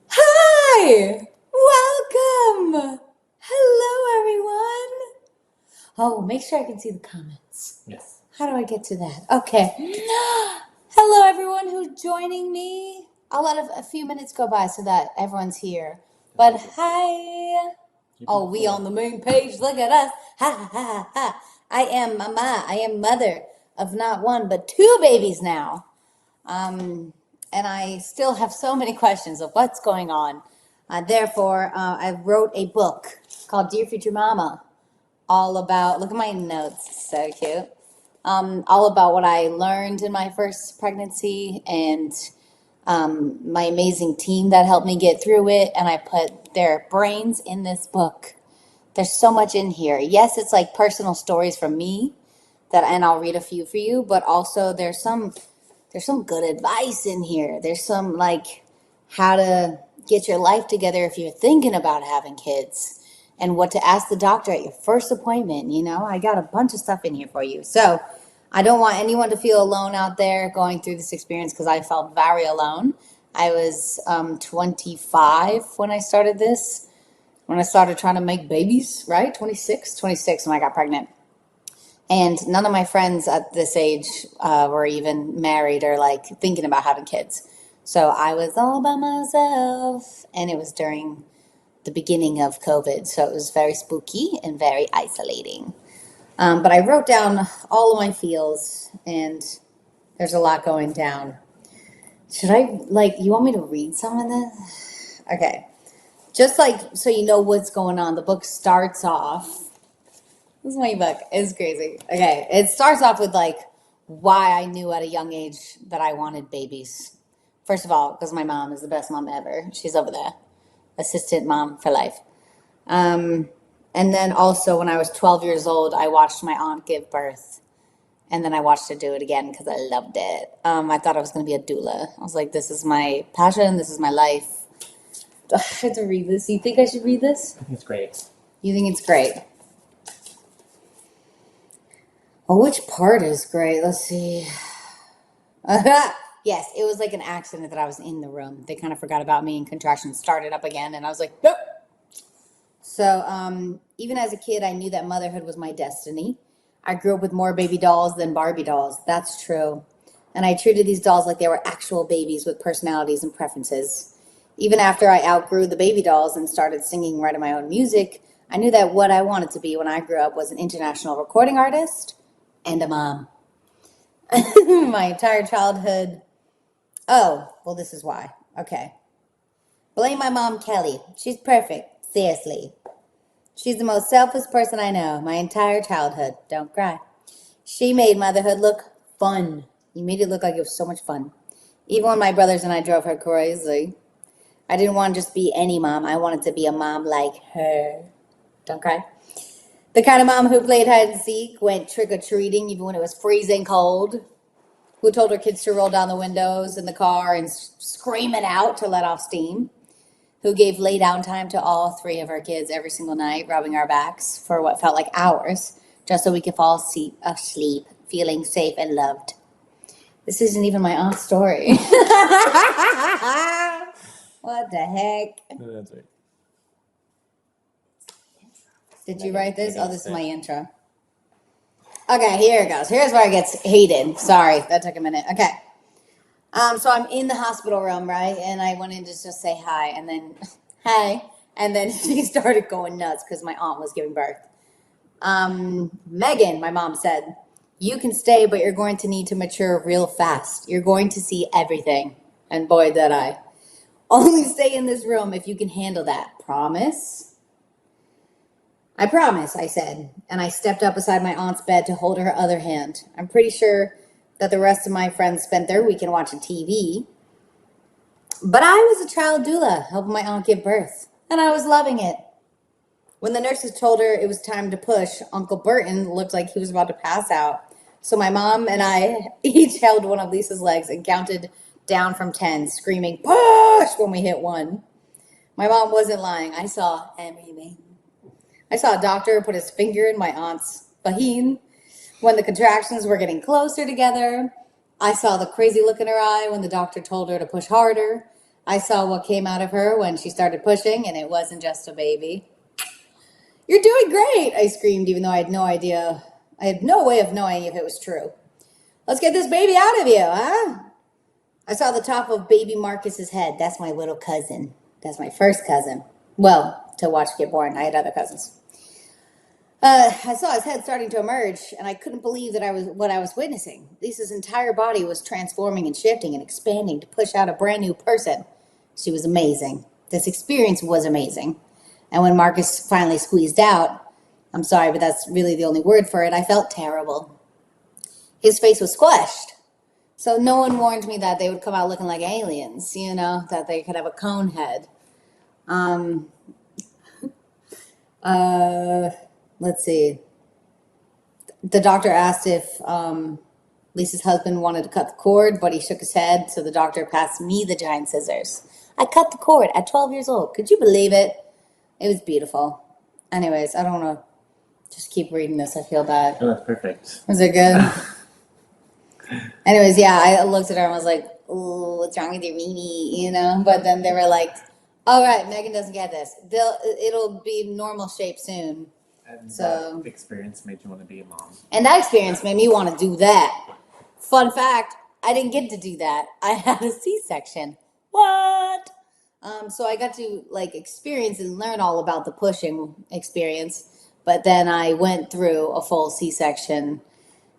Hi! Welcome! Hello, everyone! Oh, make sure I can see the comments. Yes. How do I get to that? Okay. Hello, everyone who's joining me. I'll let a few minutes go by so that everyone's here. But hi! Oh, we on the main page. Look at us. Ha ha ha ha. I am mama. I am mother of not one, but two babies now. And I still have so many questions of what's going on. Therefore, I wrote a book called Dear Future Mama, all about, look at my notes, so cute. All about what I learned in my first pregnancy and my amazing team that helped me get through it. And I put their brains in this book. There's so much in here. Yes, it's like personal stories from me and I'll read a few for you, but also there's some good advice in here. There's some like how to get your life together if you're thinking about having kids and what to ask the doctor at your first appointment. I got a bunch of stuff in here for you. So I don't want anyone to feel alone out there going through this experience because I felt very alone. I was 25 when I started this, when I started trying to make babies, right? 26 when I got pregnant. And none of my friends at this age were even married or like thinking about having kids. So I was all by myself, and it was during the beginning of COVID. So it was very spooky and very isolating. But I wrote down all of my feels, and there's a lot going down. Should I, you want me to read some of this? Okay. Just so you know what's going on, the book starts off. This is my book. It's crazy. Okay, it starts off with why I knew at a young age that I wanted babies. First of all, because my mom is the best mom ever. She's over there, assistant mom for life. And then also when I was 12 years old, I watched my aunt give birth, and then I watched her do it again because I loved it. I thought I was going to be a doula. I was like, this is my passion. This is my life. I have to read this. You think I should read this? I think it's great. You think it's great? Oh, which part is great? Let's see. Yes, it was like an accident that I was in the room. They kind of forgot about me and contractions started up again, and I was like, nope. So, even as a kid, I knew that motherhood was my destiny. I grew up with more baby dolls than Barbie dolls. That's true. And I treated these dolls like they were actual babies with personalities and preferences. Even after I outgrew the baby dolls and started singing, writing my own music, I knew that what I wanted to be when I grew up was an international recording artist and a mom. My entire childhood. Oh, well, this is why. Okay. Blame my mom, Kelly. She's perfect. Seriously. She's the most selfless person I know. My entire childhood. Don't cry. She made motherhood look fun. You made it look like it was so much fun. Even when my brothers and I drove her crazy. I didn't want to just be any mom. I wanted to be a mom like her. Don't cry. The kind of mom who played hide and seek, went trick-or-treating even when it was freezing cold, who told her kids to roll down the windows in the car and scream it out to let off steam, who gave lay down time to all three of our kids every single night, rubbing our backs for what felt like hours, just so we could fall asleep, feeling safe and loved. This isn't even my aunt's story. What the heck? No, that's right. Did you write this? Oh, this is my intro. Okay, here it goes. Here's where it gets hated. Sorry, that took a minute. Okay. So I'm in the hospital room, right? And I went in to just say hi, and then, hi. And then she started going nuts because my aunt was giving birth. Megan, my mom said, you can stay, but you're going to need to mature real fast. You're going to see everything. And boy, did I. Only stay in this room if you can handle that. Promise? I promise, I said. And I stepped up beside my aunt's bed to hold her other hand. I'm pretty sure that the rest of my friends spent their weekend watching TV. But I was a child doula helping my aunt give birth. And I was loving it. When the nurses told her it was time to push, Uncle Burton looked like he was about to pass out. So my mom and I each held one of Lisa's legs and counted down from 10, screaming, push, when we hit 1. My mom wasn't lying. I saw everything. I saw a doctor put his finger in my aunt's vagine when the contractions were getting closer together. I saw the crazy look in her eye when the doctor told her to push harder. I saw what came out of her when she started pushing, and it wasn't just a baby. You're doing great, I screamed, even though I had no idea. I had no way of knowing if it was true. Let's get this baby out of you, huh? I saw the top of baby Marcus's head. That's my little cousin. That's my first cousin. Well, to watch get born. I had other cousins. I saw his head starting to emerge, and I couldn't believe that what I was witnessing. Lisa's entire body was transforming and shifting and expanding to push out a brand new person. She was amazing. This experience was amazing. And when Marcus finally squeezed out, I'm sorry, but that's really the only word for it, I felt terrible. His face was squished. So no one warned me that they would come out looking like aliens, that they could have a cone head. Let's see. The doctor asked if Lisa's husband wanted to cut the cord, but he shook his head, so the doctor passed me the giant scissors. I cut the cord at 12 years old. Could you believe it? It was beautiful. Anyways, I don't want to just keep reading this. I feel bad. Oh, that's perfect. Was it good? Anyways, yeah, I looked at her and was like, "Ooh, what's wrong with your Mimi?" But then they were like, "All right, Megan doesn't get this. It'll be normal shape soon." And So that experience made you want to be a mom. And that experience made me want to do that. Fun fact, I didn't get to do that. I had a C-section. What? So I got to experience and learn all about the pushing experience, but then I went through a full C-section,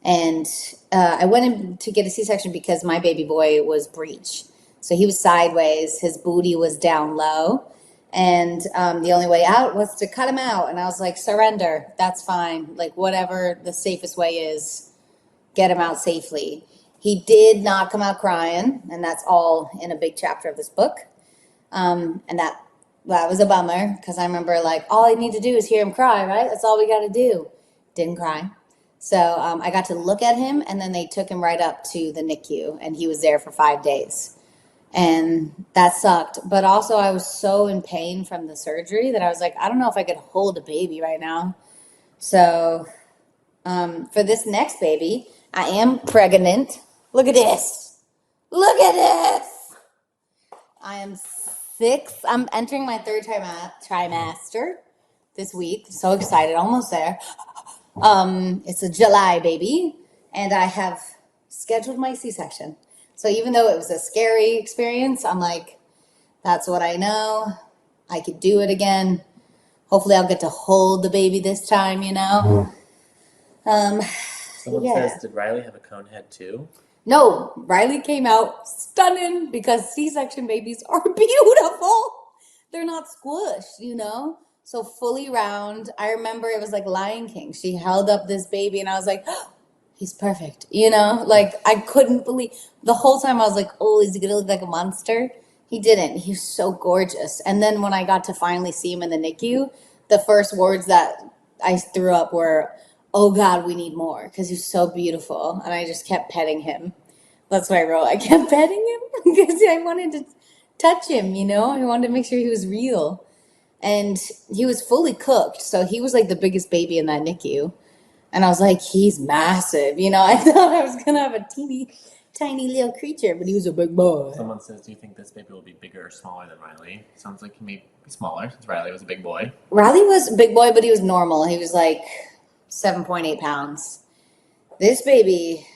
and I went in to get a C-section because my baby boy was breech. So he was sideways, his booty was down low, and the only way out was to cut him out. And I was like, surrender, that's fine. Whatever the safest way is, get him out safely. He did not come out crying, and that's all in a big chapter of this book. And that was a bummer, because I remember all I need to do is hear him cry, right? That's all we got to do. Didn't cry. So I got to look at him, and then they took him right up to the NICU, and he was there for 5 days. And that sucked. But also I was so in pain from the surgery that I was like, I don't know if I could hold a baby right now. So for this next baby, I am pregnant. Look at this. Look at this. I am 6. I'm entering my 3rd trimester this week. So excited. Almost there. It's a July baby, and I have scheduled my C-section. So even though it was a scary experience, I'm like, that's what I know. I could do it again. Hopefully I'll get to hold the baby this time, Someone yeah. says, did Riley have a cone head too? No, Riley came out stunning because C-section babies are beautiful. They're not squished, So fully round. I remember it was like Lion King. She held up this baby, and I was like, oh, he's perfect. I couldn't believe the whole time. I was like, oh, is he gonna look like a monster? He didn't. He was so gorgeous. And then when I got to finally see him in the NICU, the first words that I threw up were, oh God, we need more, because he's so beautiful. And I just kept petting him. That's what I wrote. I kept petting him because I wanted to touch him, I wanted to make sure he was real. And he was fully cooked. So he was like the biggest baby in that NICU. And I was like, he's massive. I thought I was going to have a teeny, tiny little creature, but he was a big boy. Someone says, do you think this baby will be bigger or smaller than Riley? Sounds like he may be smaller, since Riley was a big boy. Riley was a big boy, but he was normal. He was like 7.8 pounds. This baby,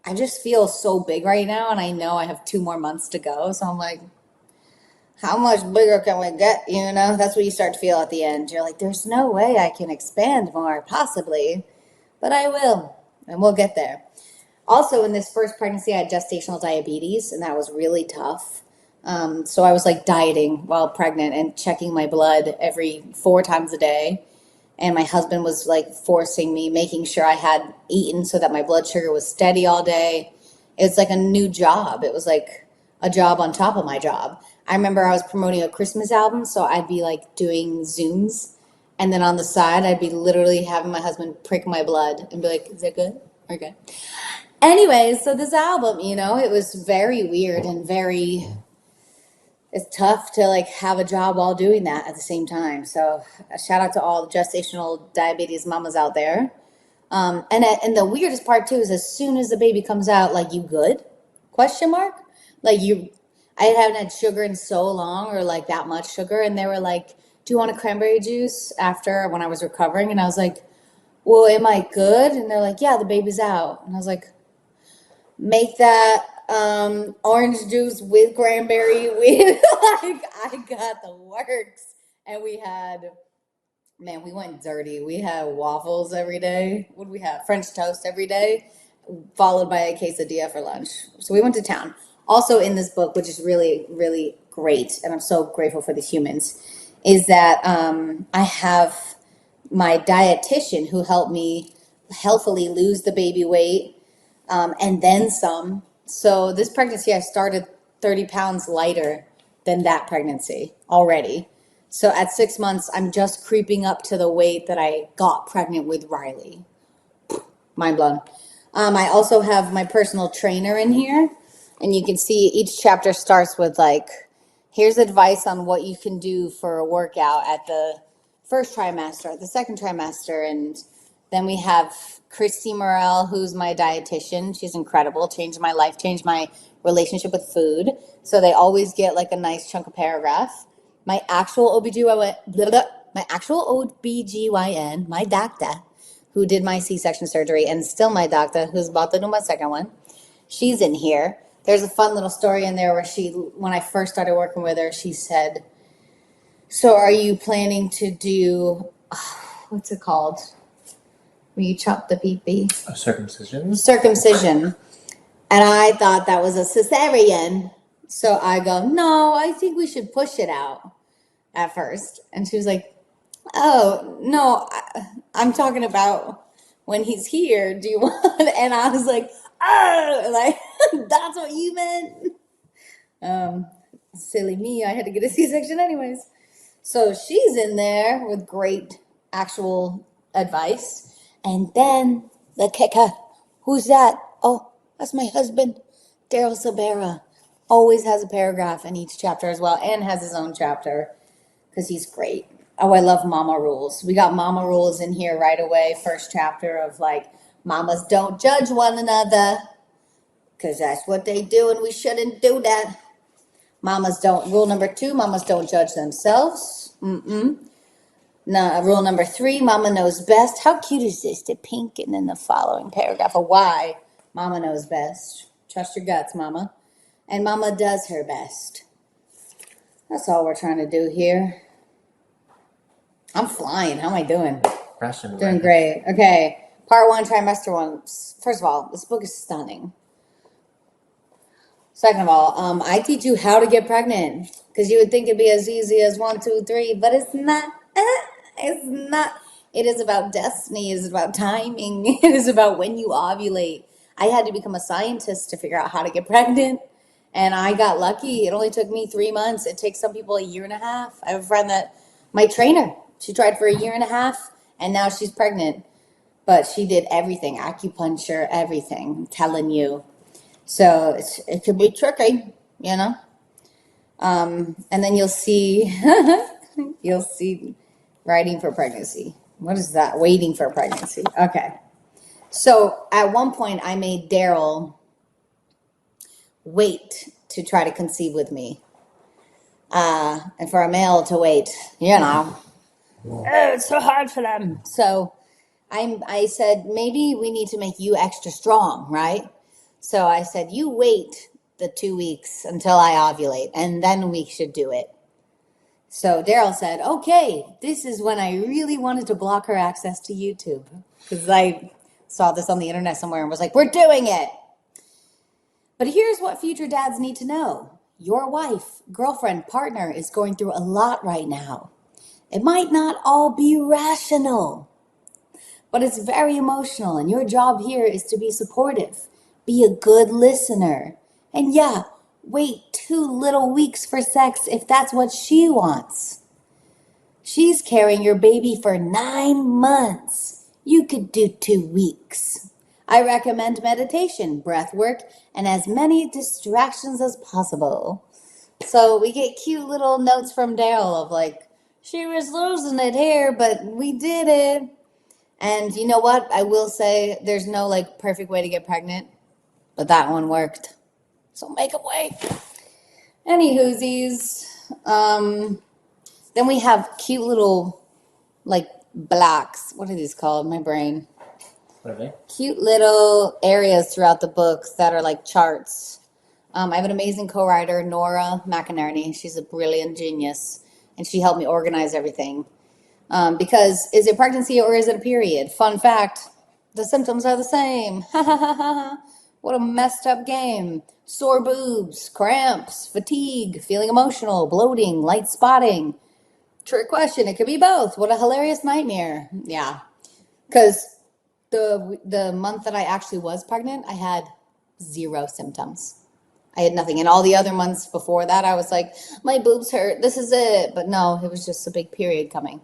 I just feel so big right now, and I know I have 2 more months to go. So I'm like, how much bigger can we get? That's what you start to feel at the end. You're like, there's no way I can expand more, possibly. But I will, and we'll get there. Also, in this first pregnancy, I had gestational diabetes, and that was really tough. So I was dieting while pregnant and checking my blood every 4 times a day. And my husband was forcing me, making sure I had eaten so that my blood sugar was steady all day. It's like a new job. It was like a job on top of my job. I remember I was promoting a Christmas album, so I'd be doing Zooms. And then on the side, I'd be literally having my husband prick my blood and be like, is that good? Okay. Anyways, so this album, it was very weird and it's tough to have a job while doing that at the same time. So a shout out to all the gestational diabetes mamas out there. And the weirdest part too is as soon as the baby comes out, you good? Question mark? I haven't had sugar in so long, or like that much sugar. And they were like, "Do you want a cranberry juice?" After when I was recovering, and I was like, "Well, am I good?" And they're like, "Yeah, the baby's out." And I was like, "Make that orange juice with cranberry with," like I got the works. And we had, man, we went dirty. We had waffles every day. What did we have? French toast every day, followed by a quesadilla for lunch. So we went to town. Also in this book, which is really, really great, and I'm so grateful for the humans, is that I have my dietitian who helped me healthily lose the baby weight, and then some. So this pregnancy, I started 30 pounds lighter than that pregnancy already. So at 6 months, I'm just creeping up to the weight that I got pregnant with Riley. Mind blown. I also have my personal trainer in here, and you can see each chapter starts with like, here's advice on what you can do for a workout at the first trimester, the second trimester, and then we have Christy Morel, who's my dietitian. She's incredible, changed my life, changed my relationship with food. So they always get like a nice chunk of paragraph. My actual OBGYN, my actual OBGYN, my doctor, who did my C-section surgery, and still my doctor, who's about to do my second one. She's in here. There's a fun little story in there where when I first started working with her, she said, "So are you planning to do, what's it called? When you chop the pee-pee?" A circumcision? Circumcision. And I thought that was a cesarean. So I go, "No, I think we should push it out at first." And she was like, "Oh, no, I'm talking about when he's here. Do you want?" And I was like, "Oh, like, that's what you meant?" Silly me, I had to get a C-section anyways. So she's in there with great actual advice. And then the kicker, who's that? Oh, that's my husband, Daryl Sabera. Always has a paragraph in each chapter as well, and has his own chapter because he's great. Oh, I love mama rules. We got mama rules in here right away. First chapter of like, mamas don't judge one another because that's what they do and we shouldn't do that. Mamas don't, rule number 2, mamas don't judge themselves. No, rule number 3, mama knows best. How cute is this? The pink and then the following paragraph of why mama knows best. Trust your guts, mama. And mama does her best. That's all we're trying to do here. I'm flying. How am I doing? Russian. Doing great. Okay. Part 1, trimester 1. First of all, this book is stunning. Second of all, I teach you how to get pregnant because you would think it'd be as easy as 1, 2, 3, but it's not. It's not. It is about destiny. It is about timing. It is about when you ovulate. I had to become a scientist to figure out how to get pregnant, and I got lucky. It only took me 3 months. It takes some people a year and a half. I have a friend that, my trainer, she tried for a year and a half, and now she's pregnant. But she did everything, acupuncture, everything. I'm telling you. So it could be tricky, you know. And then you'll see, you'll see writing for pregnancy. What is that? Waiting for pregnancy. Okay. So at one point, I made Daryl wait to try to conceive with me. And for a male to wait, you know, it's so hard for them. So I said, maybe we need to make you extra strong, right? So I said, you wait the 2 weeks until I ovulate, and then we should do it. So Daryl said, okay, this is when I really wanted to block her access to YouTube because I saw this on the internet somewhere and was like, we're doing it. But here's what future dads need to know. Your wife, girlfriend, partner is going through a lot right now. It might not all be rational, but it's very emotional, and your job here is to be supportive. Be a good listener. And yeah, wait 2 little weeks for sex if that's what she wants. She's carrying your baby for 9 months. You could do 2 weeks. I recommend meditation, breath work, and as many distractions as possible. So we get cute little notes from Daryl of like, she was losing it here, but we did it. And you know what? I will say there's no like perfect way to get pregnant, but that one worked. So make a way. Any whoosies. Then we have cute little, like, blocks. What are these called? My brain. What are they? Cute little areas throughout the books that are like charts. I have an amazing co-writer, Nora McInerney. She's a brilliant genius, and she helped me organize everything. Because is it pregnancy or is it a period? Fun fact, the symptoms are the same. What a messed up game. Sore boobs, cramps, fatigue, feeling emotional, bloating, light spotting. Trick question, it could be both. What a hilarious nightmare. Yeah. Because the month that I actually was pregnant, I had zero symptoms. I had nothing. And all the other months before that, I was like, my boobs hurt. This is it. But no, it was just a big period coming.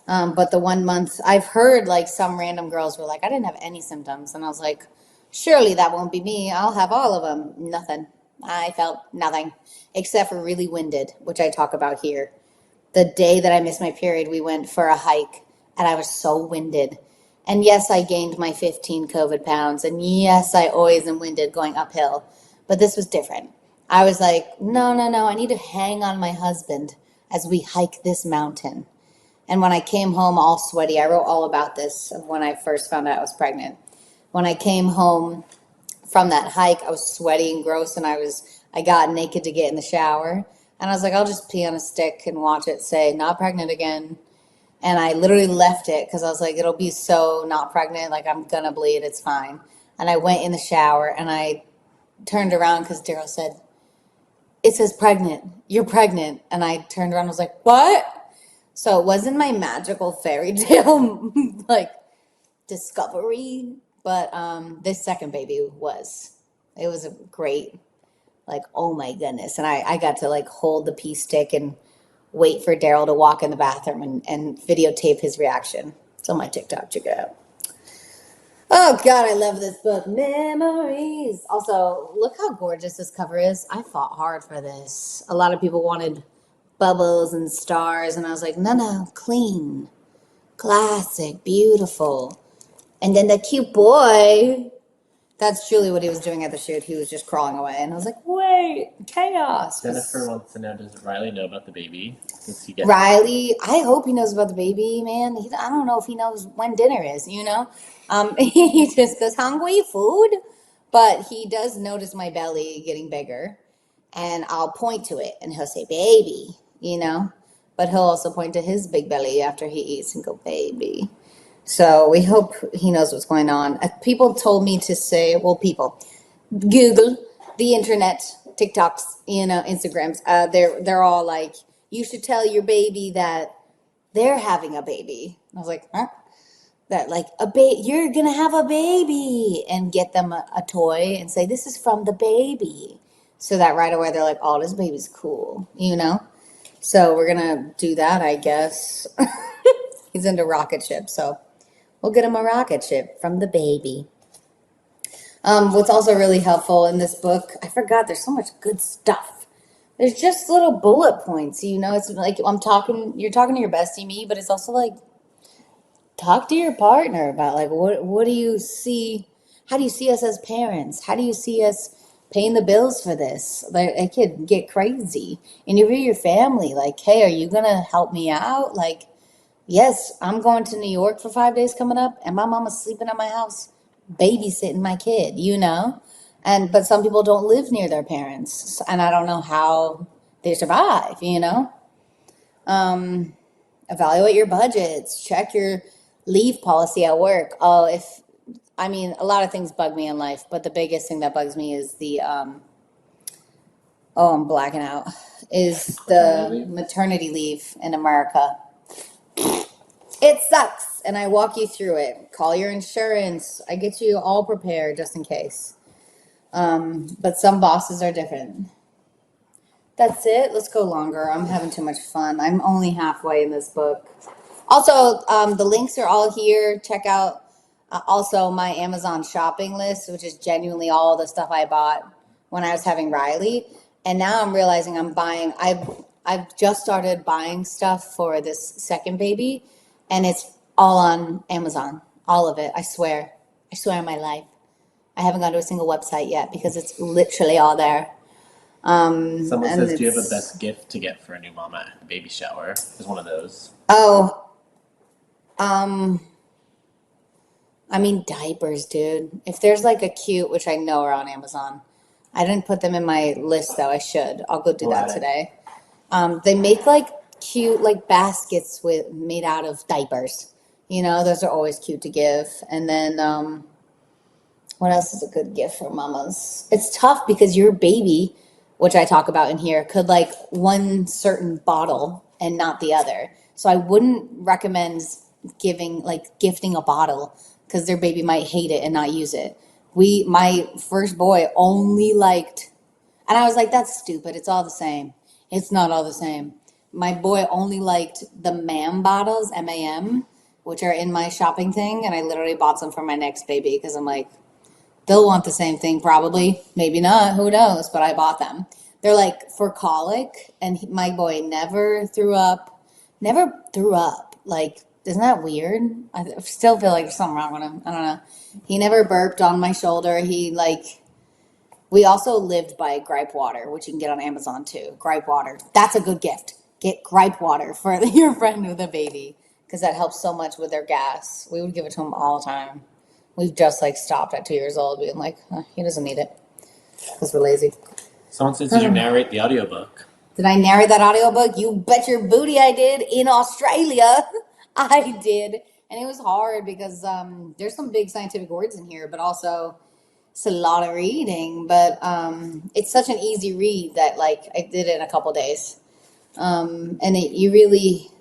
But the 1 month, I've heard like some random girls were like, I didn't have any symptoms. And I was like, surely that won't be me. I'll have all of them. Nothing. I felt nothing except for really winded, which I talk about here. The day that I missed my period, we went for a hike and I was so winded. And yes, I gained my 15 COVID pounds. And yes, I always am winded going uphill. But this was different. I was like, no, no, no. I need to hang on my husband as we hike this mountain. And when I came home all sweaty, I wrote all about this when I first found out I was pregnant. When I came home from that hike, I was sweaty and gross, and I got naked to get in the shower. And I was like, I'll just pee on a stick and watch it say, not pregnant again. And I literally left it because I was like, it'll be so not pregnant, like I'm gonna bleed, it's fine. And I went in the shower and I turned around because Daryl said, it says pregnant, you're pregnant. And I turned around and was like, what? So it wasn't my magical fairy tale like discovery, but this second baby was. It was a great, like, oh my goodness. And I got to like hold the pee stick and wait for Daryl to walk in the bathroom and videotape his reaction. It's on my TikTok, check it out. Oh God, I love this book. Memories. Also, look how gorgeous this cover is. I fought hard for this. A lot of people wanted bubbles and stars, and I was like, no, no, clean, classic, beautiful. And then the cute boy, that's truly what he was doing at the shoot. He was just crawling away, and I was like, wait, chaos. Jennifer wants to know, does Riley know about the baby? Since he gets Riley, I hope he knows about the baby, man. I don't know if he knows when dinner is, you know? He just goes, hungry, food? But he does notice my belly getting bigger, and I'll point to it, and he'll say, baby, you know? But he'll also point to his big belly after he eats and go, baby. So we hope he knows what's going on. People told me to say, well, people, Google, the internet, TikToks, you know, Instagrams. They're all like, you should tell your baby that they're having a baby. I was like, huh? That like you're gonna have a baby, and get them a toy and say this is from the baby, so that right away they're like, oh, this baby's cool, you know. So we're gonna do that, I guess. He's into rocket ships, so we'll get him a rocket ship from the baby. What's also really helpful in this book, I forgot, there's so much good stuff. There's just little bullet points, you know. It's like you're talking to your bestie me, but it's also like talk to your partner about like what do you see? How do you see us as parents? How do you see us paying the bills for this? Like it could get crazy. Interview your family. Like, hey, are you gonna help me out? Like, yes, I'm going to New York for 5 days coming up, and my mama's sleeping at my house, babysitting my kid, you know? But some people don't live near their parents, and I don't know how they survive, you know? Evaluate your budgets, check your leave policy at work. I mean, a lot of things bug me in life, but the biggest thing that bugs me is I'm blacking out, is the maternity leave in America. It sucks, and I walk you through it. Call your insurance. I get you all prepared just in case. But some bosses are different. That's it. Let's go longer. I'm having too much fun. I'm only halfway in this book. Also, the links are all here. Check out also my Amazon shopping list, which is genuinely all the stuff I bought when I was having Riley. And now I'm realizing I've just started buying stuff for this second baby, and it's all on Amazon. All of it. I swear. I swear on my life. I haven't gone to a single website yet because it's literally all there. Someone And says, do you have a it's, best gift to get for a new mama at the baby shower? There's one of those. oh, um, I mean, diapers, dude. If there's like a cute, which I know are on Amazon, I didn't put them in my list though. I should. I'll go do We'll that add it. today. They make like cute like baskets with made out of diapers. You know, those are always cute to give. And then what else is a good gift for mamas? It's tough because your baby, which I talk about in here, could like one certain bottle and not the other. So I wouldn't recommend gifting a bottle because their baby might hate it and not use it. My first boy only liked, and I was like, that's stupid. It's all the same. It's not all the same. My boy only liked the MAM bottles, MAM, which are in my shopping thing, and I literally bought some for my next baby because I'm like, they'll want the same thing probably. Maybe not. Who knows? But I bought them. They're like for colic, and my boy never threw up. Never threw up. Like, isn't that weird? I still feel like there's something wrong with him. I don't know. He never burped on my shoulder. We also lived by gripe water, which you can get on Amazon too. Gripe water. That's a good gift. Get gripe water for your friend with a baby because that helps so much with their gas. We would give it to him all the time. We've just like stopped at 2 years old, being like, he doesn't need it because we're lazy. Someone says, did you narrate the audiobook? Did I narrate that audiobook? You bet your booty I did in Australia. I did. And it was hard because there's some big scientific words in here, but also it's a lot of reading. But it's such an easy read that like I did it in a couple days.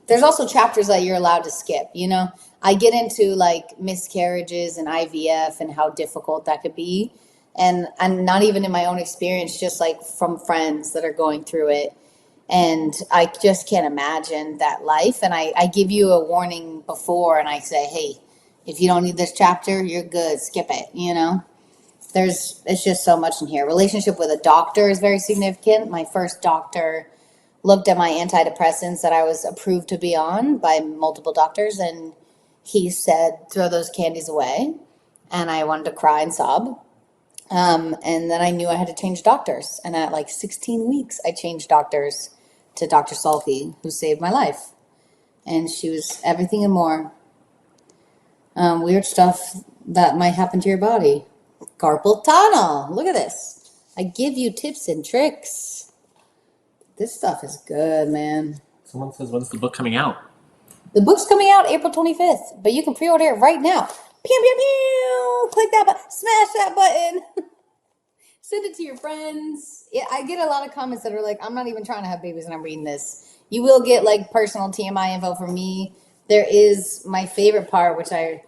There's also chapters that you're allowed to skip, you know. I get into like miscarriages and IVF and how difficult that could be, and not even in my own experience, just like from friends that are going through it, and I just can't imagine that life. And I give you a warning before, and I say, hey, if you don't need this chapter, you're good, skip it, you know. It's just so much in here. Relationship with a doctor is very significant. My first doctor looked at my antidepressants that I was approved to be on by multiple doctors, and he said, throw those candies away. And I wanted to cry and sob. And then I knew I had to change doctors. And at like 16 weeks, I changed doctors to Dr. Salke, who saved my life. And she was everything and more. Weird stuff that might happen to your body. Carpal tunnel. Look at this. I give you tips and tricks. This stuff is good, man. Someone says, when's the book coming out? The book's coming out April 25th, but you can pre-order it right now. Pew, pew, pew! Click that button. Smash that button. Send it to your friends. Yeah, I get a lot of comments that are like, I'm not even trying to have babies and I'm reading this. You will get like personal TMI info from me. There is my favorite part, which I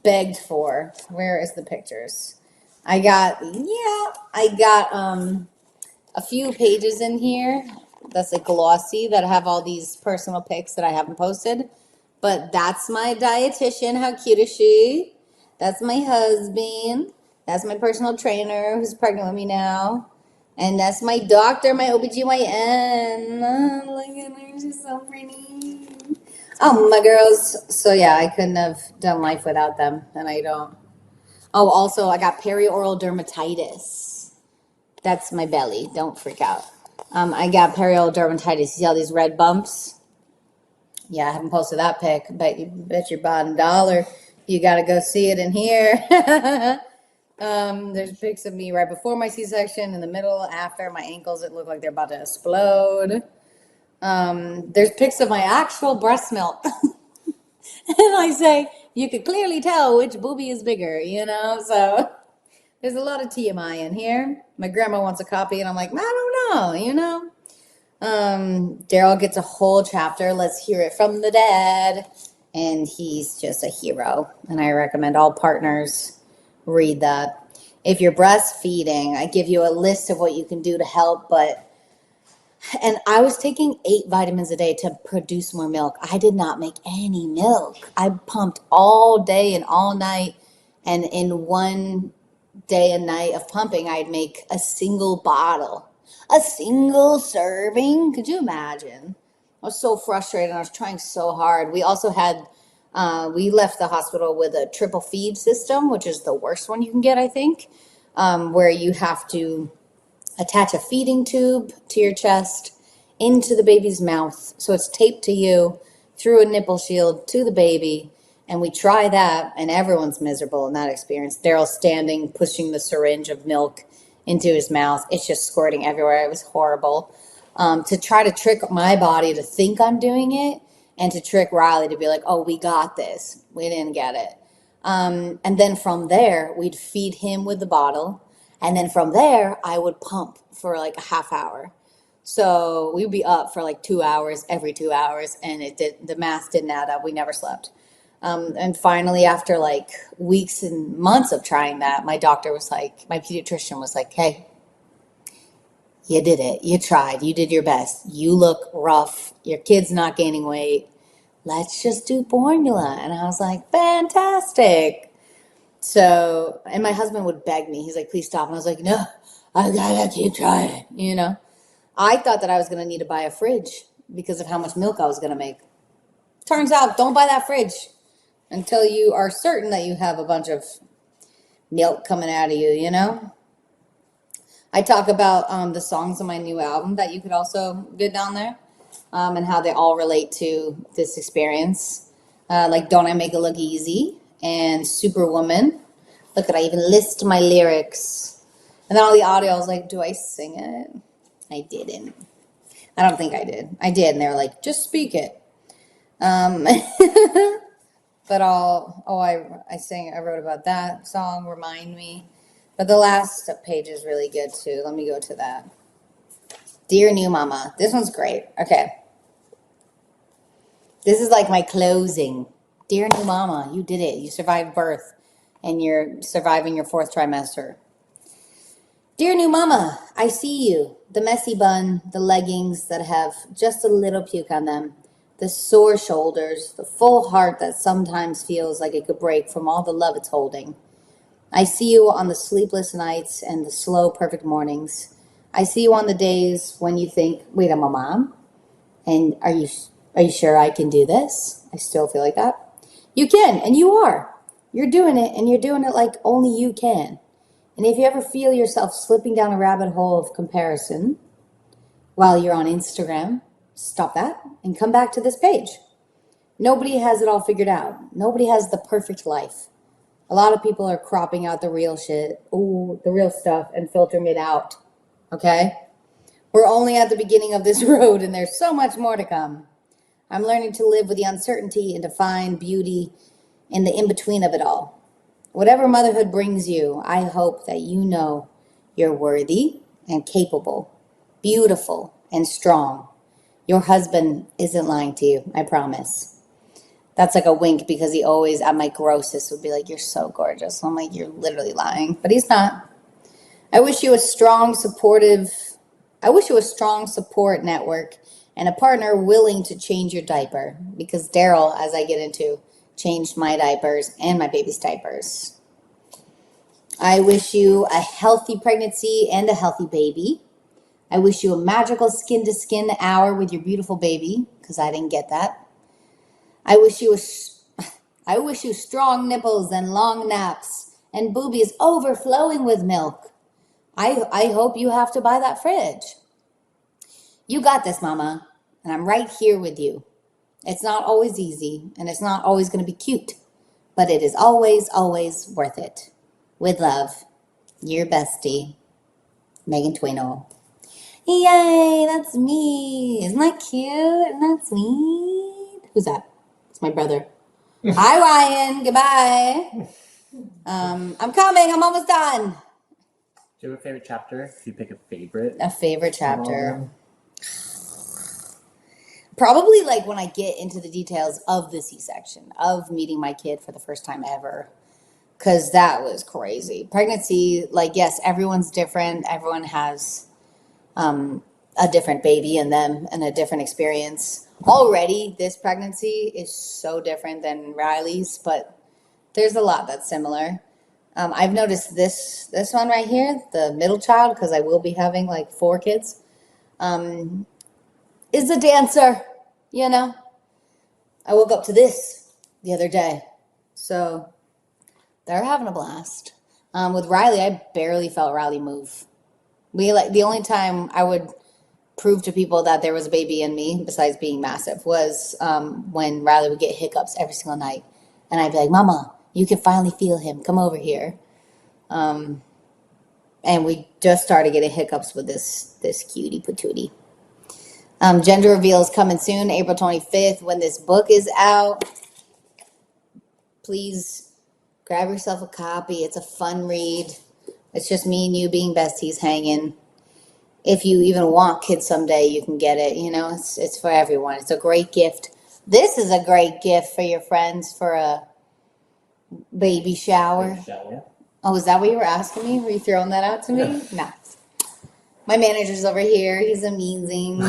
begged for. Where is the pictures? I got a few pages in here that's like glossy that have all these personal pics that I haven't posted. But that's my dietitian. How cute is she? That's my husband. That's my personal trainer who's pregnant with me now. And that's my doctor, my OBGYN. Oh, look at her. She's so pretty. Oh, my girls. So, yeah, I couldn't have done life without them. And I don't. Oh, also, I got perioral dermatitis. That's my belly. Don't freak out. I got perioral dermatitis. You see all these red bumps? Yeah, I haven't posted that pic, but you bet your bottom dollar you got to go see it in here. There's pics of me right before my C-section, in the middle, after my ankles. It look like they're about to explode. There's pics of my actual breast milk. And I say, you could clearly tell which boobie is bigger, you know? So there's a lot of TMI in here. My grandma wants a copy, and I'm like, I don't know, you know? Daryl gets a whole chapter. Let's hear it from the dad. And he's just a hero. And I recommend all partners read that. If you're breastfeeding, I give you a list of what you can do to help. And I was taking 8 vitamins a day to produce more milk. I did not make any milk. I pumped all day and all night. And in one day and night of pumping, I'd make a single bottle, a single serving. Could you imagine? I was so frustrated. I was trying so hard. We also had, we left the hospital with a triple feed system, which is the worst one you can get, I think, where you have to attach a feeding tube to your chest into the baby's mouth. So it's taped to you through a nipple shield to the baby. And we try that, and everyone's miserable in that experience. Daryl's standing, pushing the syringe of milk into his mouth. It's just squirting everywhere. It was horrible. To try to trick my body to think I'm doing it, and to trick Riley to be like, oh, we got this. We didn't get it. And then from there, we'd feed him with the bottle. And then from there, I would pump for like a half hour. So we'd be up for like 2 hours every 2 hours, and the math didn't add up. We never slept. And finally, after like weeks and months of trying that, my pediatrician was like, hey, you did it. You tried. You did your best. You look rough. Your kid's not gaining weight. Let's just do formula. And I was like, fantastic. So, and my husband would beg me. He's like, please stop. And I was like, no, I gotta keep trying, I thought that I was going to need to buy a fridge because of how much milk I was going to make. Turns out, don't buy that fridge until you are certain that you have a bunch of milk coming out of you, I talk about the songs on my new album that you could also get down there, and how they all relate to this experience. Like Don't I Make It Look Easy and Superwoman. Look at, I even list my lyrics. And then all the audio, I was like, do I sing it? I didn't. I don't think I did. I did, and they were like, just speak it. But I wrote about that song, Remind Me. But the last page is really good too. Let me go to that. Dear New Mama. This one's great. Okay. This is like my closing. Dear New Mama, you did it. You survived birth, and you're surviving your 4th trimester. Dear New Mama, I see you. The messy bun, the leggings that have just a little puke on them, the sore shoulders, the full heart that sometimes feels like it could break from all the love it's holding. I see you on the sleepless nights and the slow, perfect mornings. I see you on the days when you think, wait, I'm a mom? And are you sure I can do this? I still feel like that. You can, and you are. You're doing it, and you're doing it like only you can. And if you ever feel yourself slipping down a rabbit hole of comparison while you're on Instagram, stop that and come back to this page. Nobody has it all figured out. Nobody has the perfect life. A lot of people are cropping out the real shit, the real stuff, and filtering it out. Okay? We're only at the beginning of this road, and there's so much more to come. I'm learning to live with the uncertainty and to find beauty in the in-between of it all. Whatever motherhood brings you, I hope that you know you're worthy and capable, beautiful and strong. Your husband isn't lying to you, I promise. That's like a wink because he always, at my grossest, would be like, you're so gorgeous. I'm like, you're literally lying. But he's not. I wish you a strong support network and a partner willing to change your diaper. Because Daryl, as I get into, changed my diapers and my baby's diapers. I wish you a healthy pregnancy and a healthy baby. I wish you a magical skin-to-skin hour with your beautiful baby, because I didn't get that. I wish you strong nipples and long naps and boobies overflowing with milk. I hope you have to buy that fridge. You got this, Mama, and I'm right here with you. It's not always easy, and it's not always going to be cute, but it is always, always worth it. With love, your bestie, Megan Twino. Yay, that's me. Isn't that cute? Isn't that sweet? Who's that? It's my brother. Hi, Ryan. Goodbye. I'm coming. I'm almost done. Do you have a favorite chapter? If you pick a favorite. A favorite chapter. Probably like when I get into the details of the C-section, of meeting my kid for the first time ever. Because that was crazy. Pregnancy, like, yes, everyone's different. Everyone has a different baby in them and a different experience. Already, this pregnancy is so different than Riley's, but there's a lot that's similar. I've noticed this one right here, the middle child, because I will be having like 4 kids, is a dancer, I woke up to this the other day. So they're having a blast. With Riley, I barely felt Riley move. The only time I would prove to people that there was a baby in me, besides being massive, was when Riley would get hiccups every single night, and I'd be like, "Mama, you can finally feel him. Come over here." And we just started getting hiccups with this cutie patootie. Gender reveal is coming soon, April 25th. When this book is out, please grab yourself a copy. It's a fun read. It's just me and you being besties hanging. If you even want kids someday, you can get it. You know, it's for everyone. It's a great gift. This is a great gift for your friends for a baby shower. Oh, is that what you were asking me? Were you throwing that out to me? No. My manager's over here. He's amazing.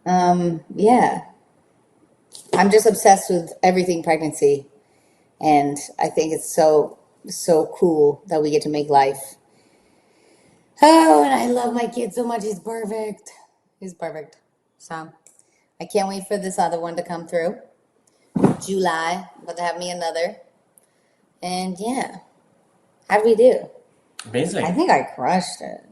Yeah. I'm just obsessed with everything pregnancy. And I think it's so cool that we get to make life. Oh, and I love my kid so much. He's perfect. He's perfect. So I can't wait for this other one to come through. July, about to have me another. And yeah, how'd we do? Amazing. I think I crushed it.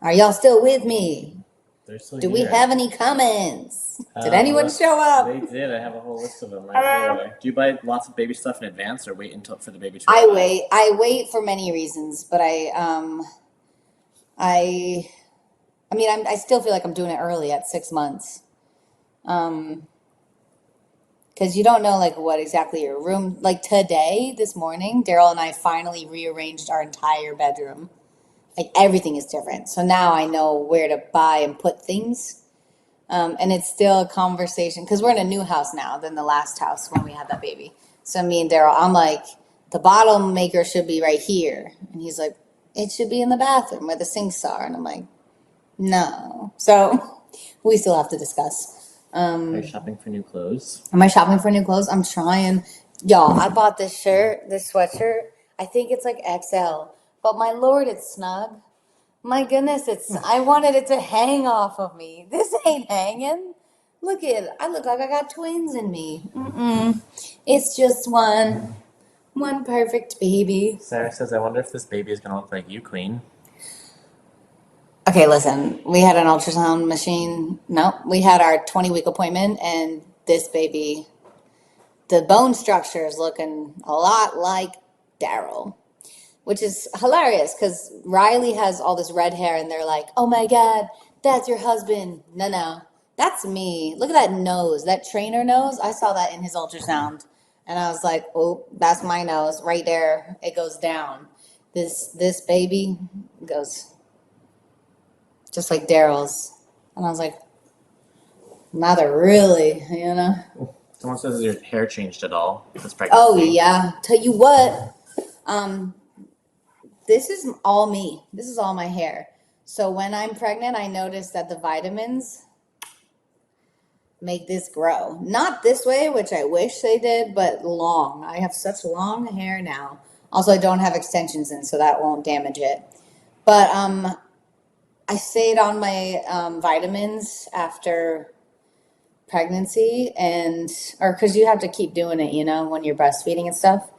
Are y'all still with me? They're still Do here. we have any comments? Did anyone show up? They did. I have a whole list of them right here. Do you buy lots of baby stuff in advance or wait until for the baby to arrive? I wait for many reasons, but I mean, I still feel like I'm doing it early at 6 months. Because you don't know like what exactly your room, like today, this morning, Daryl and I finally rearranged our entire bedroom. Like everything is different. So now I know where to buy and put things. And it's still a conversation because we're in a new house now than the last house when we had that baby. So me and Daryl, I'm like, the bottle maker should be right here. And he's like, it should be in the bathroom where the sinks are. And I'm like, no. So we still have to discuss. Are you shopping for new clothes? Am I shopping for new clothes? I'm trying. Y'all, I bought this shirt, this sweatshirt. I think it's like XL. But my lord, it's snug. My goodness, I wanted it to hang off of me. This ain't hanging. Look at it. I look like I got twins in me. It's just one perfect baby. Sarah says, I wonder if this baby is going to look like you, Queen. Okay, listen, we had an ultrasound machine. No, we had our 20-week appointment, and this baby, the bone structure is looking a lot like Daryl, which is hilarious because Riley has all this red hair, and they're like, oh my God, that's your husband. No, that's me. Look at that nose, that trainer nose. I saw that in his ultrasound, and I was like, oh, that's my nose right there. It goes down. This baby goes just like Daryl's. And I was like, not really, you know? Someone says your hair changed at all this pregnancy. Oh, yeah. Tell you what, this is all me. This is all my hair. So when I'm pregnant, I notice that the vitamins make this grow. Not this way, which I wish they did, but long. I have such long hair now. Also, I don't have extensions in, so that won't damage it. But I stayed on my vitamins after pregnancy or because you have to keep doing it, you know, when you're breastfeeding and stuff.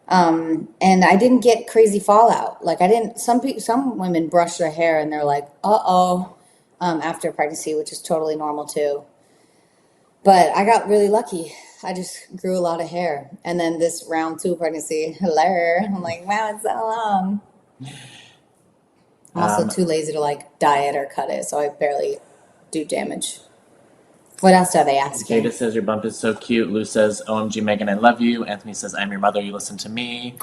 And I didn't get crazy fallout. Like some women brush their hair and they're like, after pregnancy, which is totally normal too. But I got really lucky. I just grew a lot of hair. And then this round 2 pregnancy, hello. I'm like, wow, it's so long. I'm also too lazy to like dye it or cut it, so I barely do damage. What else are they asking? Jada says your bump is so cute. Lou says, OMG, Megan, I love you. Anthony says, I'm your mother. You listen to me.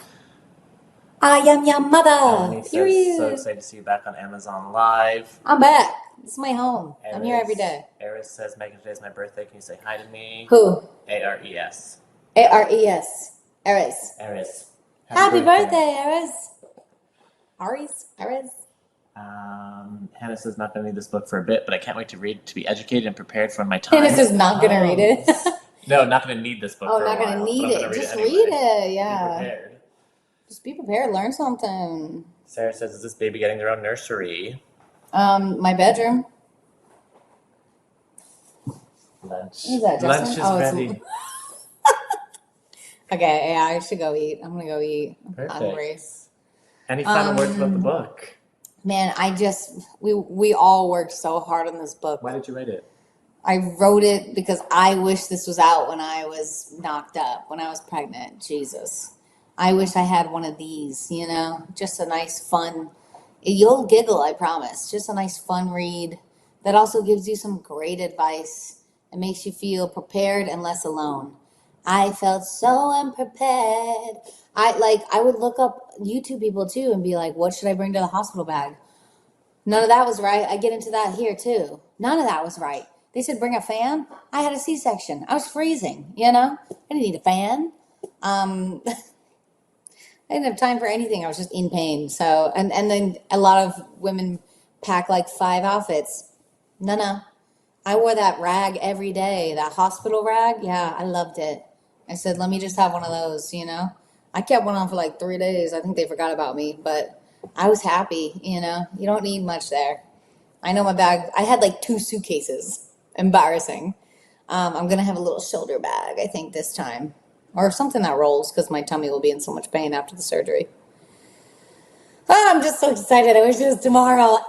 I am your mother. Emily says, so excited to see you back on Amazon Live. I'm back. It's my home. I'm here every day. Eris says, Megan, today's my birthday. Can you say hi to me? Who? A-R-E-S. A-R-E-S. Eris. Eris. Happy birthday, Eris. Eris. Hannah says, not going to read this book for a bit, but I can't wait to read to be educated and prepared for my time. Hannah says, not going to read it. No, not going to need this book for a while. Oh, not going to need it. Just read it, yeah. Be prepared. Just be prepared. Learn something. Sarah says, is this baby getting their own nursery? My bedroom. Lunch. Is that Lunch is ready. Okay, yeah, I should go eat. I'm going to go eat. I'm hungry. Any final words about the book? Man, we all worked so hard on this book. Why did you write it? I wrote it because I wish this was out when I was knocked up, when I was pregnant. Jesus. I wish I had one of these, just a nice, fun, you'll giggle, I promise. Just a nice, fun read that also gives you some great advice and makes you feel prepared and less alone. I felt so unprepared. I would look up YouTube people too and be like, what should I bring to the hospital bag? None of that was right. I get into that here too. None of that was right. They said bring a fan. I had a C-section. I was freezing, I didn't need a fan. I didn't have time for anything. I was just in pain. So, and then a lot of women pack like 5 outfits. No. I wore that rag every day, that hospital rag. Yeah, I loved it. I said, let me just have one of those. I kept one on for like 3 days. I think they forgot about me, but I was happy. You don't need much there. I know my bag, I had like 2 suitcases. Embarrassing. I'm going to have a little shoulder bag, I think, this time. Or something that rolls because my tummy will be in so much pain after the surgery. Oh, I'm just so excited. I wish it was tomorrow.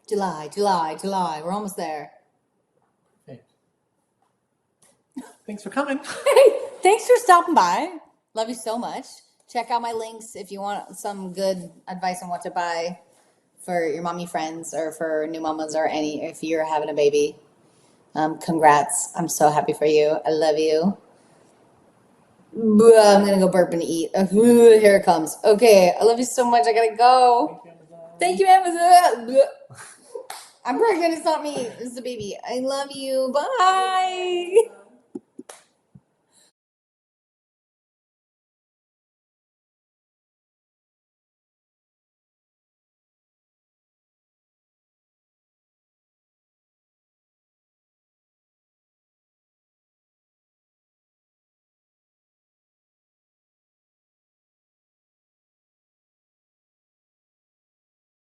July. We're almost there. Hey. Thanks for coming. Hey, thanks for stopping by. Love you so much. Check out my links if you want some good advice on what to buy for your mommy friends or for new mamas or if you're having a baby. Congrats. I'm so happy for you. I love you. I'm going to go burp and eat. Here it comes. Okay. I love you so much. I got to go. Thank you, Amazon. I'm pregnant. It's not me. It's the baby. I love you. Bye.